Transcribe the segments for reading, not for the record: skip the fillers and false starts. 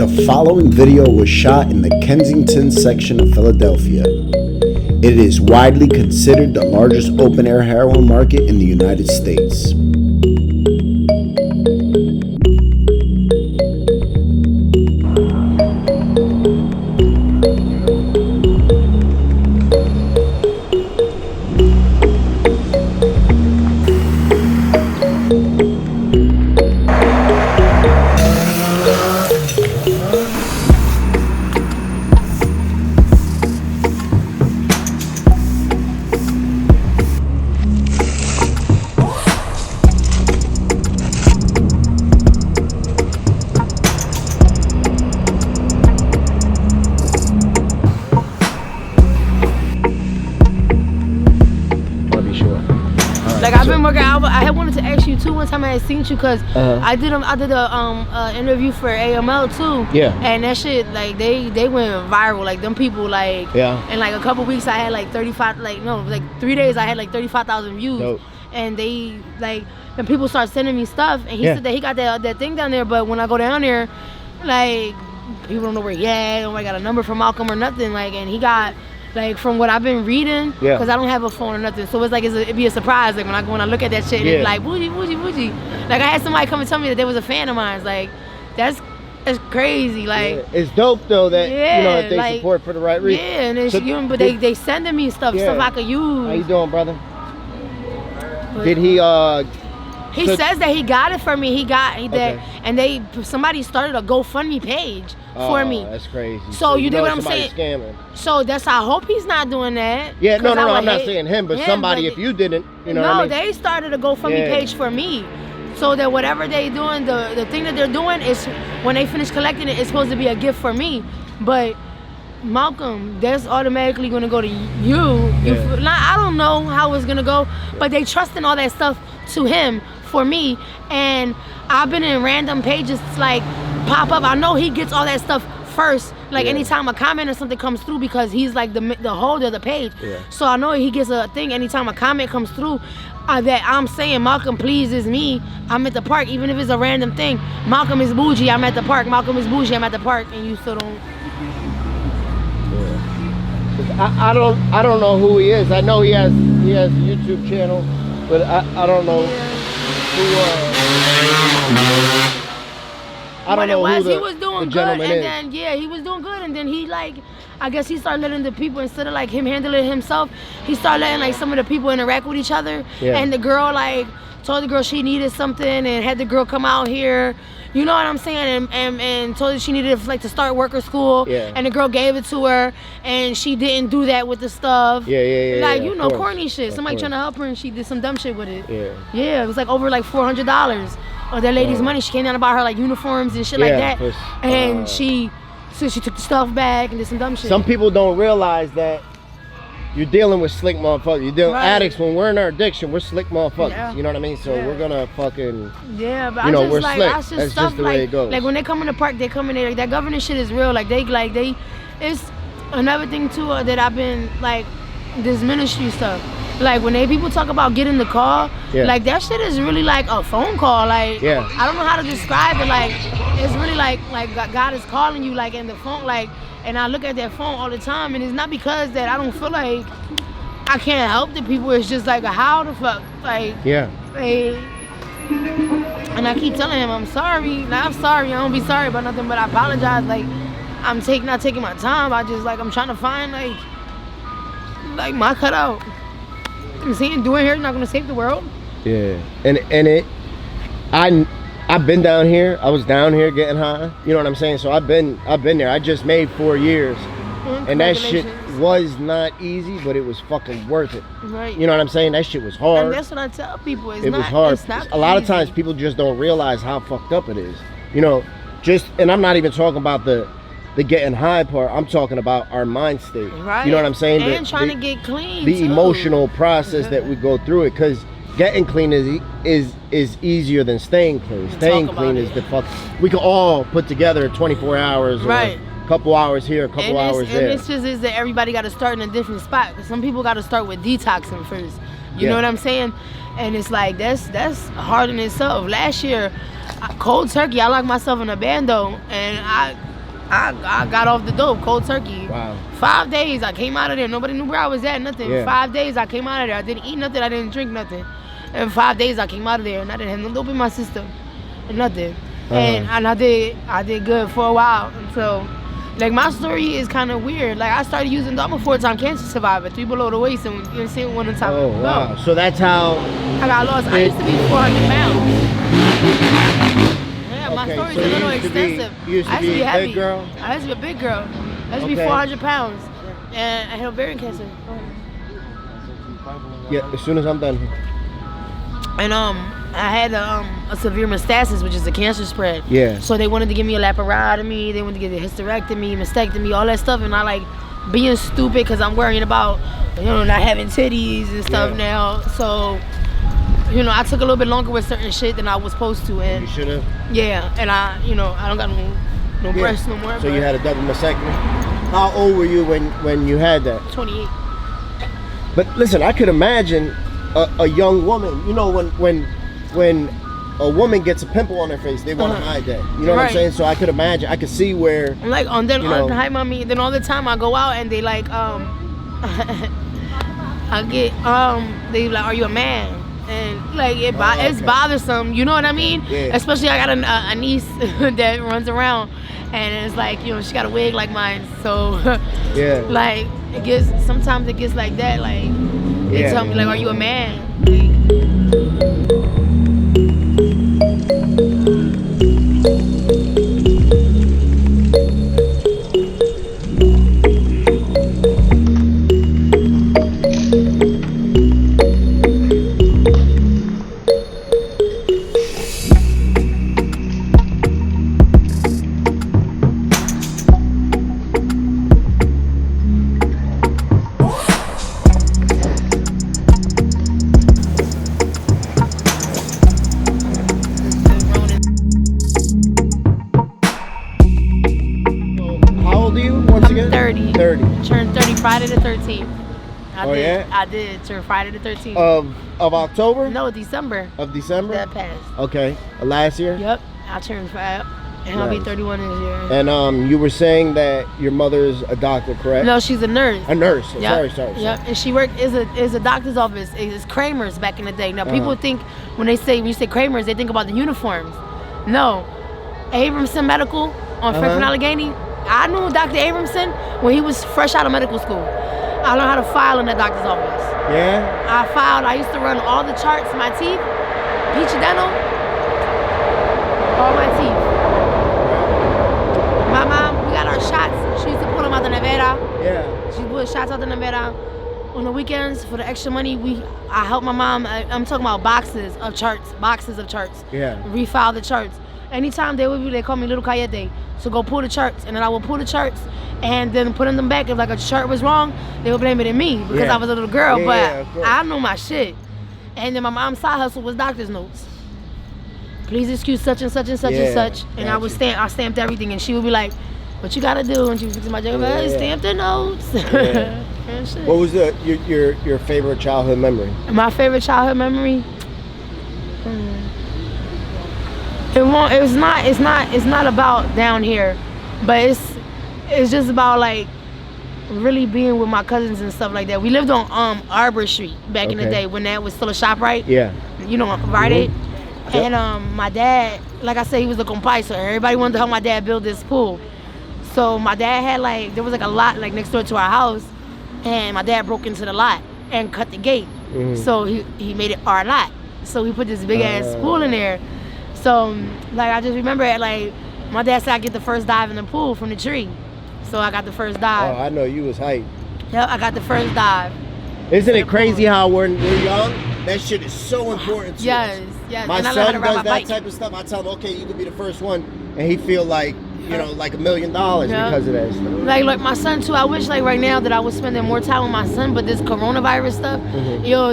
The following video was shot in the Kensington section of Philadelphia. It is widely considered the largest open-air heroin market in the United States. Like I've been working out, but I had wanted to ask you too. One time I had seen you because I did a interview for AML too. Yeah. And that shit, like they went viral. Like them people, like in like a couple weeks I had like 35, like 3 days I had like 35,000 views. Dope. And they like, and people start sending me stuff. And he said that he got that thing down there, but when I go down there, like people don't know where he at. Nobody got a number for Malcolm or nothing. Like, and he got. Like from what I've been reading, because I don't have a phone or nothing, so it's like it'd be a surprise. Like when I look at that shit, and it's like Boujee, Boujee, Boujee. Like I had somebody come and tell me that there was a fan of mine. Like that's crazy. Like it's dope though that you know that they like, support for the right reason. Yeah, and it's but they sending me stuff I could use. How you doing, brother? But, did he? He says that he got it for me. He got that, and somebody started a GoFundMe page for me. That's crazy. So you know what I'm saying? Scamming. So I hope he's not doing that. Yeah, no, I'm not saying him, but somebody. If you didn't, you know. No, what I mean? They started a GoFundMe page for me, so that whatever they doing, the thing that they're doing is when they finish collecting it, it's supposed to be a gift for me, but. Malcolm, that's automatically gonna go to you. I don't know how it's gonna go, but they trusting all that stuff to him for me, and I've been in random pages like pop up. I know he gets all that stuff first, like anytime a comment or something comes through, because he's like the holder of the page. So I know he gets a thing anytime a comment comes through that I'm saying Malcolm, please, is me. I'm at the park, even if it's a random thing. Malcolm is Boujee, I'm at the park. Malcolm is Boujee, I'm at the park, and you still don't. I don't know who he is. I know he has a YouTube channel, but I don't know who. I don't know who he was doing good, and then he was doing good, and then he like, I guess he started letting the people, instead of like him handling it himself, he started letting like some of the people interact with each other. And the girl like told the girl she needed something, and had the girl come out here. You know what I'm saying? And told her she needed like to start worker school. And the girl gave it to her, and she didn't do that with the stuff. Like, you know, corny shit. Somebody trying to help her, and she did some dumb shit with it. It was like over like $400 of that lady's money. She came down to buy her like uniforms and shit like that. And she took the stuff back and did some dumb shit. Some people don't realize that you're dealing with slick motherfuckers. You're dealing with addicts. When we're in our addiction, we're slick motherfuckers. You know what I mean? So we're gonna fucking but you know, we're slick. That's just stuff the way it goes. Like when they come in the park, they come in there. Like that governance shit is real. Like they it's another thing too that I've been like this ministry stuff. Like when people talk about getting the call, like that shit is really like a phone call. Like I don't know how to describe it. Like it's really like God is calling you like in the phone. Like, and I look at that phone all the time, and it's not because that I don't feel like I can't help the people. It's just like how the fuck, like and I keep telling him I'm sorry. Like, I'm sorry. I don't be sorry about nothing, but I apologize. Like I'm not taking my time. I just like I'm trying to find like my cutout. I'm saying doing here is not gonna save the world. I've been down here. I was down here getting high. You know what I'm saying? So I've been there. I just made 4 years, and that shit was not easy, but it was fucking worth it. You know what I'm saying? That shit was hard. And that's what I tell people. It was hard. It's not a lot of times people just don't realize how fucked up it is. You know, and I'm not even talking about the getting high part. I'm talking about our mind state. You know what I'm saying? And trying to get clean. The emotional process that we go through it, because getting clean is easier than staying clean. Staying clean is the fuck. We can all put together 24 hours or a couple hours here, a couple hours there. And it's just is that everybody got to start in a different spot. Some people got to start with detoxing first. You know what I'm saying? And it's like that's hard in itself. Last year, cold turkey, I locked myself in a bando, and I got off the dope, cold turkey. Wow. 5 days, I came out of there. Nobody knew where I was at, nothing. Yeah. 5 days, I came out of there. I didn't eat nothing, I didn't drink nothing. And 5 days, I came out of there, and I didn't have no dope in my system, nothing. And I did good for a while. So, like, my story is kind of weird. Like, I started using dope. I'm a 4-time cancer survivor, 3 below the waist, and you know what I'm saying, 1 on top of the wow. So that's how I got lost. I used to be 400 pounds. Yeah, my story's so a little you used to be- extensive. you used to I used to be be a heavy. big girl? I used to be a big girl. I used to be Okay. 400 pounds. And I had ovarian cancer. Yeah, as soon as I'm done. And I had a severe metastasis, which is a cancer spread. Yeah. So they wanted to give me a laparotomy, they wanted to get a hysterectomy, mastectomy, all that stuff, and I like being stupid because I'm worrying about, you know, not having titties and stuff now. So, you know, I took a little bit longer with certain shit than I was supposed to, and You should have. yeah, and I don't got no breasts no more. So you had a double mastectomy. How old were you when you had that? 28. But listen, I could imagine a young woman. You know, when a woman gets a pimple on her face, they want to hide that. You know what I'm saying? So I could imagine. I could see where. Like then you know, hi mommy. Then all the time I go out and they like I get they like, are you a man? And like it's bothersome. You know what I mean? Yeah. Especially I got a niece that runs around, and it's like, you know, she got a wig like mine. So Yeah. like sometimes it gets like that. Like they tell me like, are you a man? How old are you once again? 30. 30. Turned 30 Friday the 13th. Yeah? I did turn Friday the 13th. Of October? No, December. Of December? That passed. Okay. Last year? Yep. I turned 5. And I'll be Nice. 31 this year. And you were saying that your mother's a doctor, correct? No, she's a nurse. A nurse. Oh, Yep. Sorry. Yep. And she worked is a doctor's office. It's Kramer's back in the day. Now people think when you say Kramer's, they think about the uniforms. No. Abramson Medical on Fifth and Allegheny. I knew Dr. Abramson when he was fresh out of medical school. I learned how to file in the doctor's office. Yeah? I used to run all the charts, my teeth, Peach Dental, all my teeth. My mom, we got our shots. She used to pull them out the nevera. Yeah. She put shots out the nevera. On the weekends, for the extra money, I help my mom. I'm talking about boxes of charts. Yeah. Refile the charts. Anytime they call me Little Cayete. So go pull the charts, and then I will pull the charts, and then putting them back. If like a chart was wrong, they would blame it on me because I was a little girl. Yeah, but I know my shit. And then my mom's side hustle was doctor's notes. Please excuse such and such and such and such. And I stamped everything, and she would be like, "What you gotta do?" And she was fixing my jacket. Stamp the notes. Yeah. And shit. What was your favorite childhood memory? My favorite childhood memory. It's not about down here, but it's just about like really being with my cousins and stuff like that. We lived on Arbor Street back in the day when that was still a shop, right? Yeah. You know, Rite Aid. And my dad, like I said, he was a compay, so everybody wanted to help my dad build this pool. So my dad had there was a lot next door to our house, and my dad broke into the lot and cut the gate. So he made it our lot. So he put this big ass pool in there. So I just remember my dad said I get the first dive in the pool from the tree. So I got the first dive. Oh, I know you was hyped. Yep, I got the first dive. Isn't it crazy how when we're young, that shit is so important to us. Yes. My and I son learned how to ride does my that bike. type of stuff. I tell him, okay, you can be the first one, and he feel like, like $1 million because of that stuff. Like my son too. I wish right now that I was spending more time with my son, but this coronavirus stuff,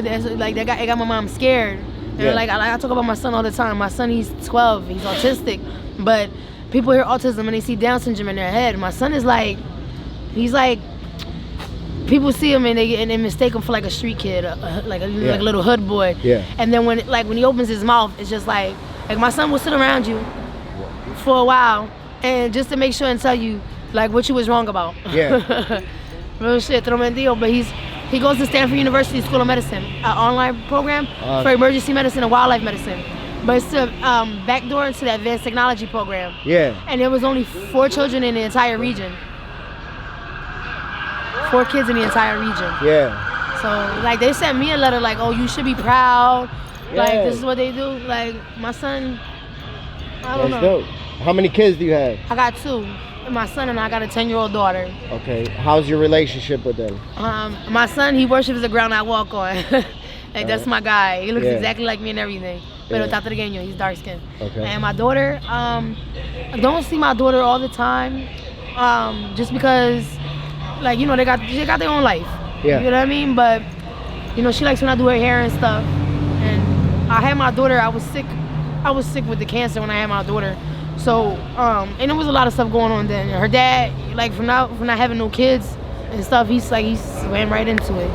that's it got my mom scared. And I talk about my son all the time. My son, he's 12, he's autistic, but people hear autism and they see Down syndrome in their head. My son is people see him and they mistake him for a street kid, like a little hood boy. Yeah. And then when he opens his mouth, it's just like my son will sit around you for a while, and just to make sure and tell you like what you was wrong about. Yeah. Real shit, tremendo. But he goes to Stanford University School of Medicine, an online program for emergency medicine and wildlife medicine. But it's the backdoor into the advanced technology program. Yeah. And there was only 4 children in the entire region. 4 kids in the entire region. Yeah. So like they sent me a letter like, oh, you should be proud. Yeah. Like this is what they do. Like my son, I don't know. Dope. How many kids do you have? I got 2. My son and I got a 10-year-old daughter. Okay. How's your relationship with them? My son, he worships the ground I walk on. Like that's my guy. He looks exactly like me and everything. Pero tatarigueño, he's dark skinned. Okay. And my daughter, I don't see my daughter all the time, just because, like, you know, they got their own life. Yeah. You know what I mean? But, you know, she likes when I do her hair and stuff. And I had my daughter. I was sick with the cancer when I had my daughter. So, and there was a lot of stuff going on then. Her dad, like, from not having no kids and stuff, he swam right into it.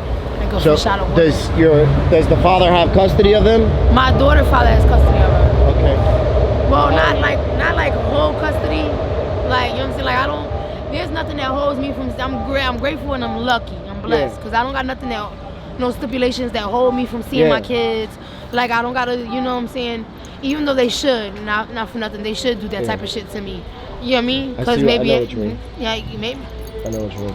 So does the father have custody of them? My daughter father has custody of her. Okay. Well, not like whole custody. Like, you know what I'm saying? Like there's nothing that holds me from. I'm grateful and I'm lucky. I'm blessed because I don't got nothing no stipulations that hold me from seeing my kids. Like I don't gotta, you know what I'm saying? Even though they should, not for nothing, they should do that type of shit to me. You know what I mean? Because maybe I know what you mean. Yeah, maybe. I know what you mean.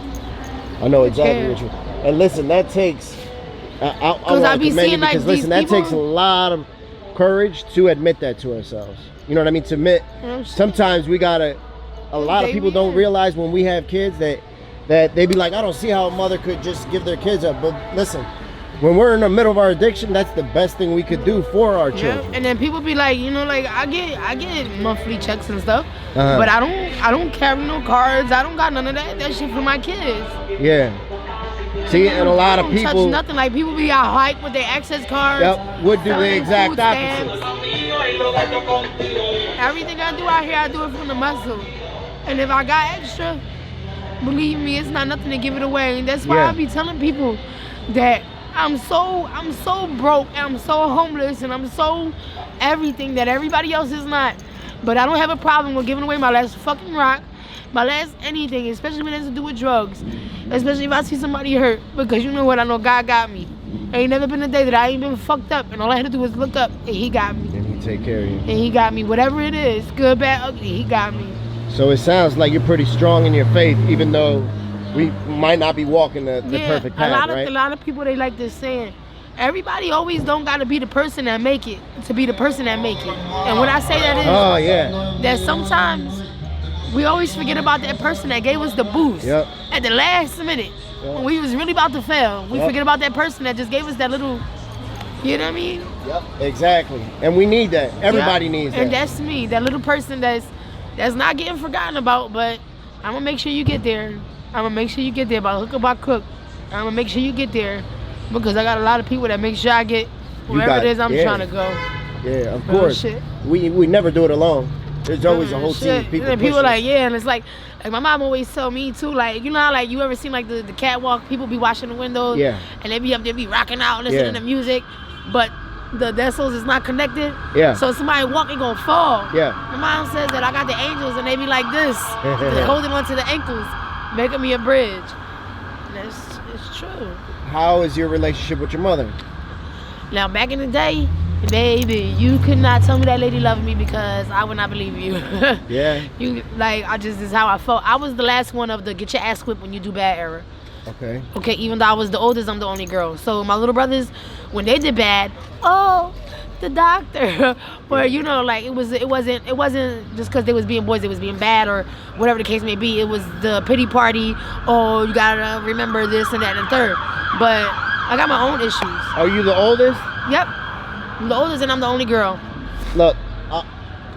I know exactly what you mean. And listen, that takes. I be seeing like these people. That takes a lot of courage to admit that to ourselves. You know what I mean? To admit. Sometimes we gotta. A lot of people don't realize when we have kids that they be like, I don't see how a mother could just give their kids up. But listen, when we're in the middle of our addiction, that's the best thing we could do for our children. And then people be like, you know, like I get monthly checks and stuff, but I don't carry no cards. I don't got none of that shit for my kids. Yeah. See, and a lot of people touch nothing. Like people be out hype with their access cards. Yep, would do the exact opposite. Everything I do out here, I do it from the muscle. And if I got extra, believe me, it's not nothing to give it away. And that's why I be telling people that I'm so broke and I'm so homeless and I'm so everything that everybody else is not. But I don't have a problem with giving away my last fucking rock, my last anything, especially when it has to do with drugs. Especially if I see somebody hurt, because you know what, I know God got me. Ain't never been a day that I ain't been fucked up, and all I had to do was look up, and He got me. And He take care of you. And He got me, whatever it is, good, bad, ugly, He got me. So it sounds like you're pretty strong in your faith, even though we might not be walking the perfect path, right? A lot of people, they like this saying, everybody always don't gotta be the person that make it to be the person that make it. And what I say that is, that sometimes we always forget about that person that gave us the boost at the last minute when we was really about to fail. We forget about that person that just gave us that little, you know what I mean? Yep, exactly. And we need that. Everybody needs that. And that's me, that little person that's not getting forgotten about, but I'm gonna make sure you get there. I'm gonna make sure you get there by hook or by crook. I'm gonna make sure you get there because I got a lot of people that make sure I get wherever it is I'm trying to go. Yeah, of course. We never do it alone. There's always a whole team of people. And people like, and it's like my mom always tell me too, like, you know how like you ever seen like the catwalk, people be washing the windows, and they be up there be rocking out, listening to music, but the vessels is not connected. So somebody walking gonna fall. My mom says that I got the angels and they be like this, holding onto the ankles, making me a bridge. And it's true. How is your relationship with your mother? Now back in the day, baby, you could not tell me that lady loved me because I would not believe you. You this is how I felt. I was the last one of the get your ass whipped when you do bad era. Okay, even though I was the oldest, I'm the only girl. So my little brothers, when they did bad, the doctor. But you know, like it wasn't just because they was being boys, they was being bad or whatever the case may be. It was the pity party. Oh, you gotta remember this and that and the third. But I got my own issues. Are you the oldest? Yep. I'm the oldest and I'm the only girl. Look,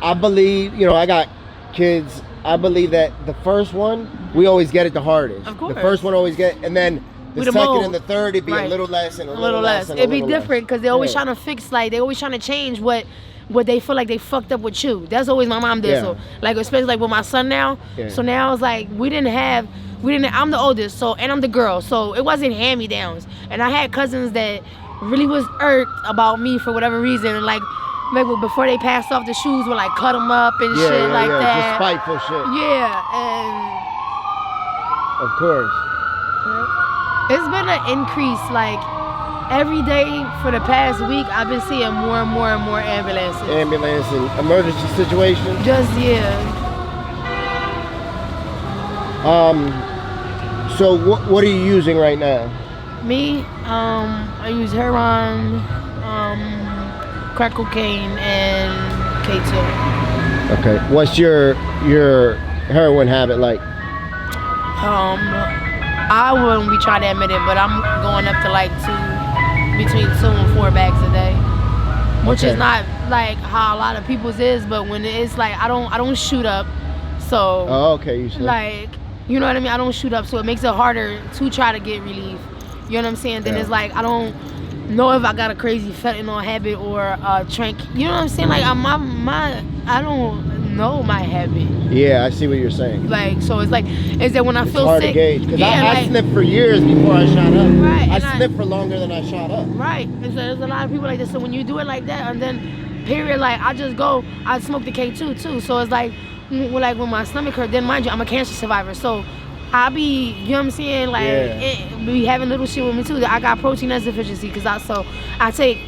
I believe, you know, I got kids. I believe that the first one, we always get it the hardest. Of course. The first one always get, and then the second and the third, it'd be a little less and a little less. It'd be different because they're always trying to fix, like, they always trying to change what they feel like they fucked up with you. That's always my mom did. So, like, especially like with my son now. So now it's like, I'm the oldest, so, and I'm the girl. So it wasn't hand-me-downs. And I had cousins that really was irked about me for whatever reason. And like, like before they passed off the shoes, would like cut them up and shit like that. Just spiteful shit. Yeah, and of course. It's been an increase. Like every day for the past week, I've been seeing more and more and more ambulances. Ambulance and emergency situations. Just So what are you using right now? Me, I use heroin, crack cocaine, and K2. Okay. What's your heroin habit like? I wouldn't be trying to admit it, but I'm going up to like between 2 and 4 bags a day, which is not like how a lot of people's is. But when it's like I don't shoot up, so you said. Like, you know what I mean? I don't shoot up, so it makes it harder to try to get relief. You know what I'm saying? Then it's like I don't know if I got a crazy fentanyl habit or a trank. You know what I'm saying? Like I don't know my habit. Yeah, I see what you're saying. Like, so it's like, is that when I feel hard sick? To gauge, because I like, sniffed for years before I shot up. Right. I sniffed for longer than I shot up. Right. And so there's a lot of people like this. So when you do it like that, and then period, like I smoke the K2 too. So it's like when my stomach hurt, then mind you, I'm a cancer survivor. So I be, you know what I'm saying, like it be having little shit with me too. I got protein deficiency because I take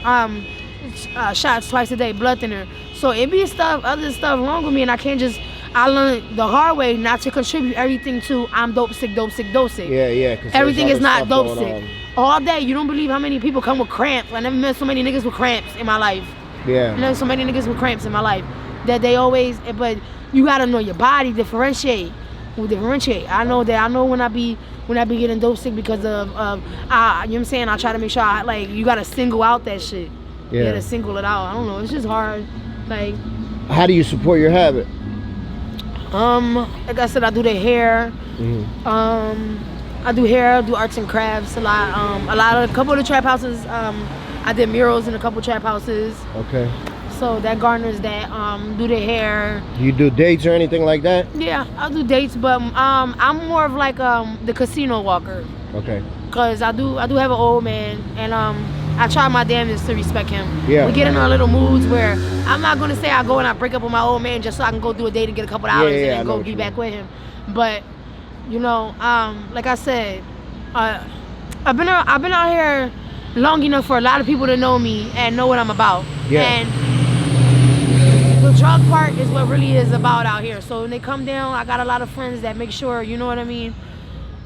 shots twice a day, blood thinner. So it be other stuff wrong with me, and I learned the hard way not to contribute everything to I'm dope sick. Yeah. Everything is not dope sick. All day, you don't believe how many people come with cramps. I never met so many niggas with cramps in my life. Yeah. I never so many niggas with cramps in my life that they always. But you gotta know your body, differentiate. I know when I be getting dope sick because of you know what I'm saying. I try to make sure you gotta single out that shit. Yeah. You gotta single it out. I don't know. It's just hard. Like, how do you support your habit? Like I said, I do the hair. I do hair. I do arts and crafts a lot. A couple of the trap houses. I did murals in a couple trap houses. Okay. So that garners that. Do the hair. You do dates or anything like that? Yeah, I'll do dates, but I'm more of like the casino walker. Okay. Cause I do have an old man, and I try my damnedest to respect him. Yeah. We get in our little moods where I'm not gonna say I go and I break up with my old man just so I can go do a date and get a couple hours and then go be back with him. But you know, like I said, I've been out here long enough for a lot of people to know me and know what I'm about. Yeah. And the drug part is what really is about out here. So when they come down, I got a lot of friends that make sure, you know what I mean?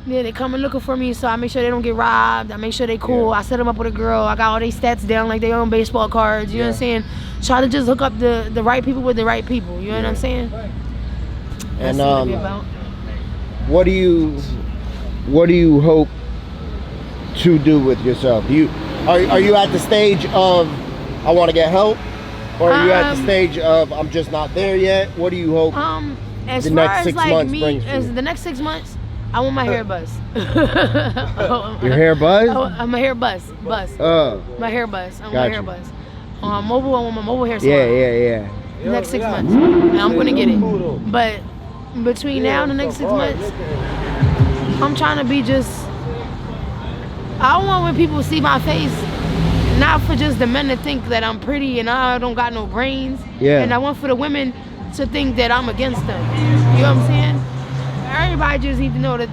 Yeah, they come and looking for me, so I make sure they don't get robbed. I make sure they cool. I set them up with a girl. I got all their stats down like they own baseball cards. You know what I'm saying? Try to just hook up the right people with the right people. You know what I'm saying? And that's what it be about. What do you hope to do with yourself? Are you at the stage of I want to get help, or are you at the stage of I'm just not there yet? What do you hope? As the far next as 6 like months me, brings as you? the next 6 months, I want my hair buzz. Your hair buzz? I'm a hair buzz. My hair buzz. I want my hair buzz. I want my mobile hair salon. Yeah. Next 6 months, and I'm gonna get it. But between now and the next 6 months, I'm trying to be just. I want when people see my face, not for just the men to think that I'm pretty and I don't got no brains. Yeah. And I want for the women to think that I'm against them. You know what I'm saying? Everybody just need to know that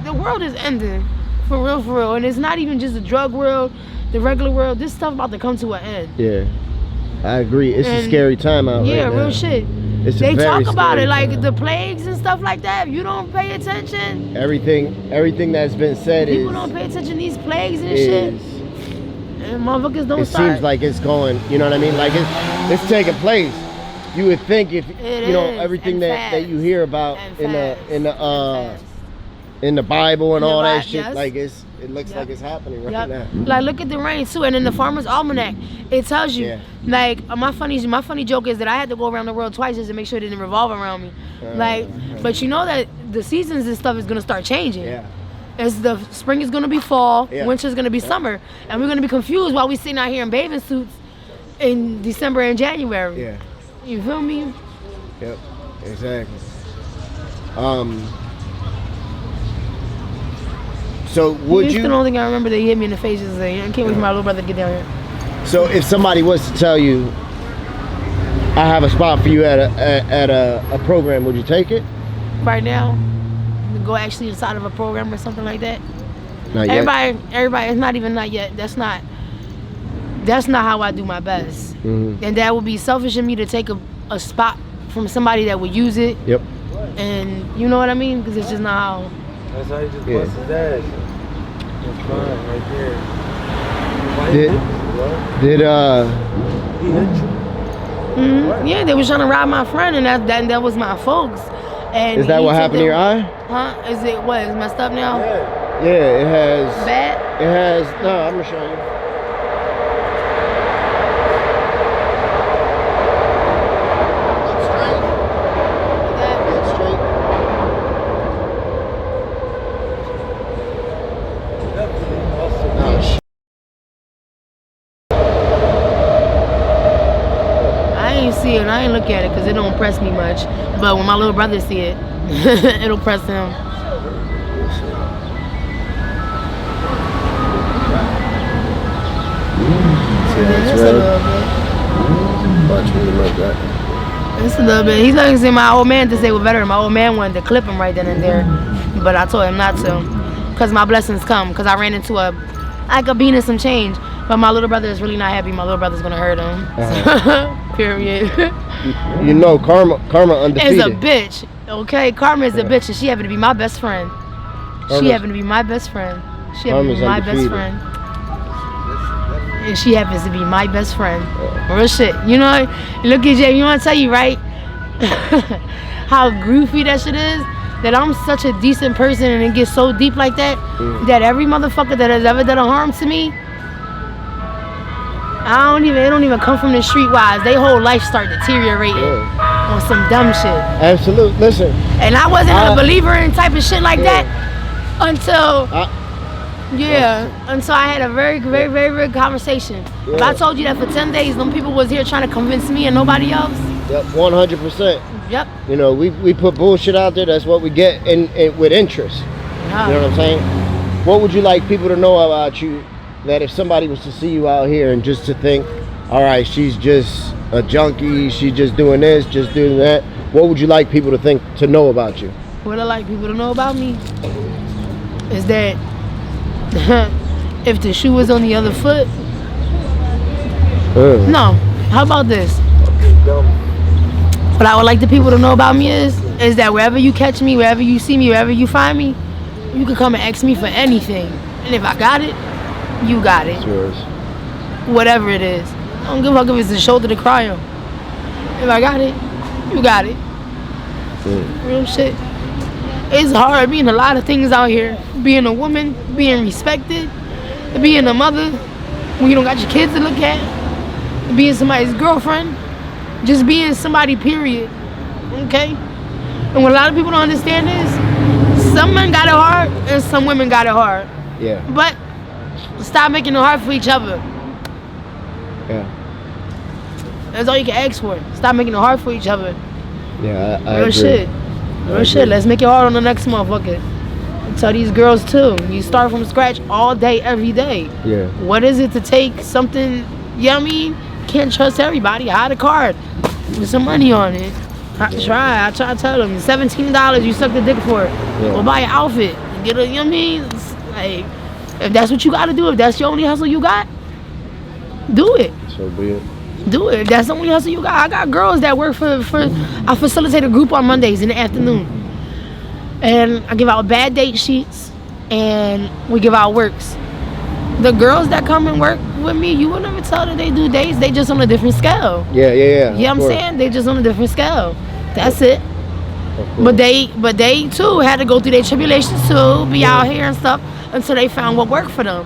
the world is ending, for real, and it's not even just the drug world, the regular world. This stuff about to come to an end. Yeah, I agree. It's a scary time out right now. Yeah, real shit. They talk about it like the plagues and stuff like that. If you don't pay attention, everything that's been said people don't pay attention to these plagues and shit. And motherfuckers don't start. It seems like it's going. You know what I mean? Like it's taking place. You would think if everything that you hear about in the Bible and all that shit, like it looks like it's happening right now. Like look at the rain too, and in the Farmer's Almanac, it tells you. Like my funny joke is that I had to go around the world twice just to make sure it didn't revolve around me. But you know that the seasons and stuff is gonna start changing. Yeah. As the spring is gonna be fall, winter is gonna be summer, and we're gonna be confused while we sitting out here in bathing suits in December and January. Yeah. You feel me? Yep. Exactly. So would you? The only thing I remember that he hit me in the face is I can't wait for my little brother to get down here. So if somebody was to tell you I have a spot for you at a program, would you take it? Right now, go actually inside of a program or something like that. Not yet. Everybody, it's not even not yet. That's not how I do my best. And that would be selfish of me to take a spot from somebody that would use it. Yep. And you know what I mean? Because it's just not how. That's how he just busts his ass. That's fine, right there. Did he hit you? Yeah, they was trying to rob my friend, and that was my folks. And is that what happened to your eye? Huh? Is it what? Is it messed up now? Yeah, it has. Bad? It has. No, I'm gonna show you. See it, and I ain't look at it because it don't impress me much. But when my little brother see it, it'll press him. It's a little bit. Watch me like that. It's a little bit. He's looking to my old man to say what better. My old man wanted to clip him right then and there, but I told him not to, because my blessings come. Because I ran into a bean and some change. But my little brother is really not happy. My little brother's gonna hurt him. Period. You know, karma undefeated. Is a bitch. Okay, karma is a bitch, and she happened to be my best friend. She happened to be my best friend. She happened to be my best friend. And she happens to be my best friend. Real shit. You know, look at Jay. You want to tell you right? How goofy that shit is. That I'm such a decent person, and it gets so deep like that. That every motherfucker that has ever done a harm to me. It don't even come from the streetwise. They whole life start deteriorating on some dumb shit. Absolutely. Listen. And I wasn't a believer in type of shit like that until until I had a very, very, very, very conversation. If I told you that for 10 days, them people was here trying to convince me and nobody else. Yep, 100%. Yep. You know, we put bullshit out there. That's what we get with interest. You know what I'm saying? What would you like people to know about you? That if somebody was to see you out here and just to think, all right, she's just a junkie, she's just doing this, just doing that, what would you like people to know about you? What I like people to know about me is that if the shoe was on the other foot, no. How about this? What I would like the people to know about me is that wherever you catch me, wherever you see me, wherever you find me, you can come and ask me for anything, and if I got it, you got it. It's yours. Whatever it is. I don't give a fuck if it's the shoulder to cry on. If I got it, you got it. Real shit. It's hard being a lot of things out here. Being a woman, being respected, being a mother when you don't got your kids to look at, being somebody's girlfriend, just being somebody, period. Okay? And what a lot of people don't understand is some men got it hard and some women got it hard. Yeah. But stop making it hard for each other. Yeah. That's all you can ask for. Stop making it hard for each other. Yeah, I Real agree. shit. Real shit. Let's make it hard on the next motherfucker. Tell these girls too. You start from scratch all day, every day. Yeah. What is it to take something, you know what I mean? Can't trust everybody. Hide a card with some money on it. I try to tell them, $17, you suck the dick for it. Yeah. Or buy an outfit. Get a, you know what I mean? It's like, if that's what you gotta do, if that's your only hustle you got, do it. So be it. Do it. If that's the only hustle you got. I got girls that work for I facilitate a group on Mondays in the afternoon. And I give out bad date sheets and we give out works. The girls that come and work with me, you will never tell that they do dates. They just on a different scale. Yeah. You know what I'm saying? They just on a different scale. That's it. But they too had to go through their tribulations too, be out here and stuff until they found what worked for them.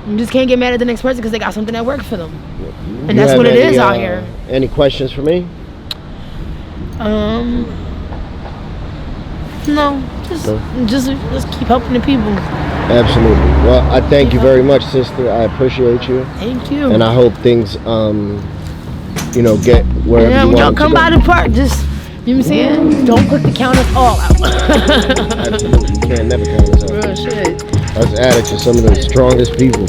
You just can't get mad at the next person because they got something that worked for them. And that's what it is out here. Any questions for me? No, just keep helping the people. Absolutely. Well, I thank you very much, sister. I appreciate you. Thank you. And I hope things, get wherever you want don't come to by the park. Just, you know what I'm saying? Don't put the counters all out. Absolutely. You can't never count us out. Real shit. Us addicts are some of the strongest people.